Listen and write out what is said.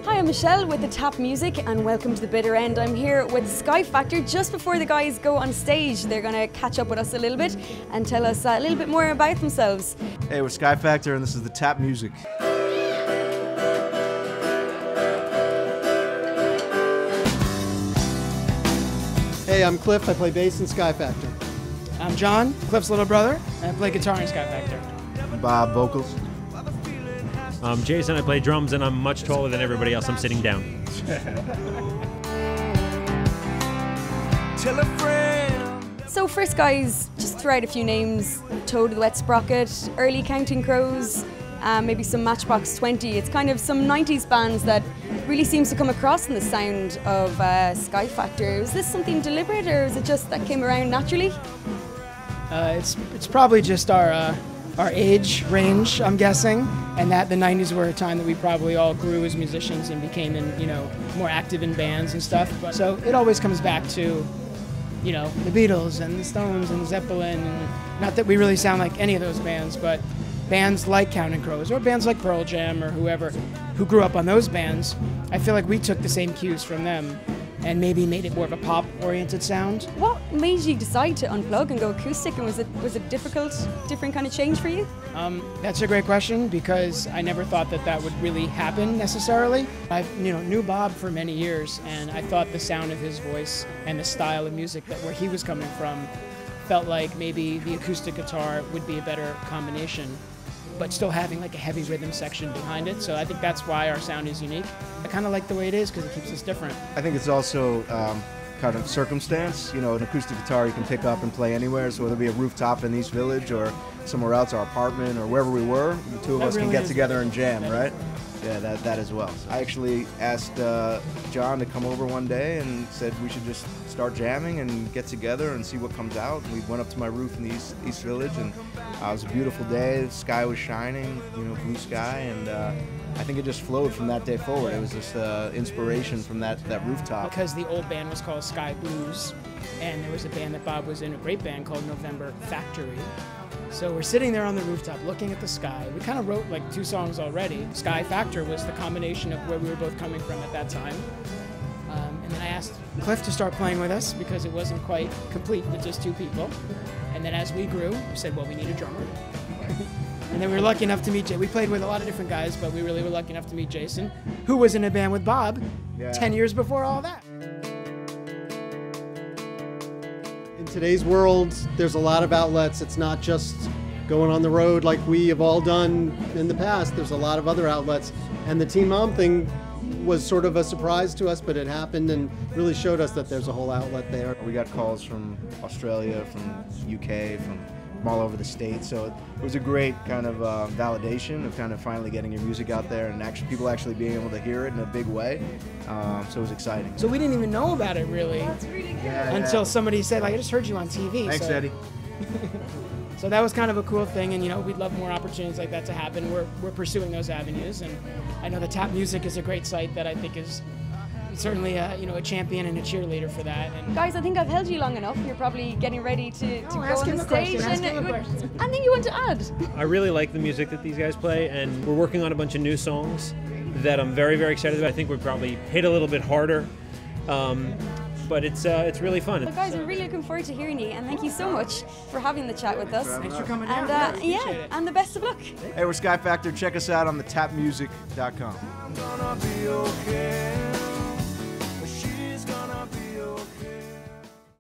Hi, I'm Michelle with the Tap Music and welcome to the bitter end. I'm here with Skyfactor just before the guys go on stage. They're going to catch up with us a little bit and tell us a little bit more about themselves. Hey, we're Skyfactor and this is the Tap Music. Hey, I'm Cliff. I play bass in Skyfactor. I'm John, Cliff's little brother, and I play guitar in Skyfactor. Bob, vocals. I'm Jason, I play drums, and I'm much taller than everybody else. I'm sitting down. So first guys, just throw out a few names. Toad the Wet Sprocket, Early Counting Crows, maybe some Matchbox 20. It's kind of some 90s bands that really seems to come across in the sound of Skyfactor. Was this something deliberate or is it just that came around naturally? It's probably just our age range, I'm guessing, and that the 90s were a time that we probably all grew as musicians and became more active in bands and stuff. So it always comes back to, the Beatles and the Stones and Zeppelin, and not that we really sound like any of those bands, but bands like Counting Crows or bands like Pearl Jam or whoever who grew up on those bands, I feel like we took the same cues from them and maybe made it more of a pop-oriented sound. What made you decide to unplug and go acoustic, and was it different kind of change for you? That's a great question because I never thought that would really happen necessarily. I knew Bob for many years, and I thought the sound of his voice and the style of music where he was coming from felt like maybe the acoustic guitar would be a better combination, but still having like a heavy rhythm section behind it. So I think that's why our sound is unique. I kind of like the way it is because it keeps us different. I think it's also kind of circumstance. An acoustic guitar you can pick up and play anywhere, so whether it be a rooftop in East Village or somewhere else, our apartment or wherever we were, the two of us can get together and jam, right? Yeah, that as well. I actually asked John to come over one day and said we should just start jamming and get together and see what comes out. We went up to my roof in the East Village, and it was a beautiful day. The sky was shining, blue sky, and I think it just flowed from that day forward. It was just inspiration from that rooftop. Because the old band was called Sky Blues, and there was a band that Bob was in, a great band called November Factory. So we're sitting there on the rooftop looking at the sky. We kind of wrote like 2 songs already. Skyfactor was the combination of where we were both coming from at that time. And then I asked Cliff to start playing with us because it wasn't quite complete with just 2 people. And then as we grew, we said, well, we need a drummer. And then we were lucky enough to meet Jay. We played with a lot of different guys, but we really were lucky enough to meet Jason, who was in a band with Bob 10 years before all that. In today's world, there's a lot of outlets. It's not just going on the road like we have all done in the past. There's a lot of other outlets. And the Teen Mom thing was sort of a surprise to us, but it happened and really showed us that there's a whole outlet there. We got calls from Australia, from UK, from all over the States, so it was a great kind of validation of kind of finally getting your music out there and people actually being able to hear it in a big way. So it was exciting. So we didn't even know about it really until somebody said, like, I just heard you on TV. Thanks, Eddie. So that was kind of a cool thing, and we'd love more opportunities like that to happen. We're pursuing those avenues, and I know the Tap Music is a great site that I think is certainly a champion and a cheerleader for that. And Guys, I think I've held you long enough. You're probably getting ready to go on the stage. Anything you want to add? I really like the music that these guys play, and we're working on a bunch of new songs that I'm very, very excited about. I think we've probably hit a little bit harder, but it's really fun. Well, guys, I'm really looking forward to hearing you, and thank you so much for having the chat with us. Thanks for coming down. And and the best of luck. Hey, we're Skyfactor. Check us out on the tapmusic.com. I'm gonna be okay. She's gonna be okay.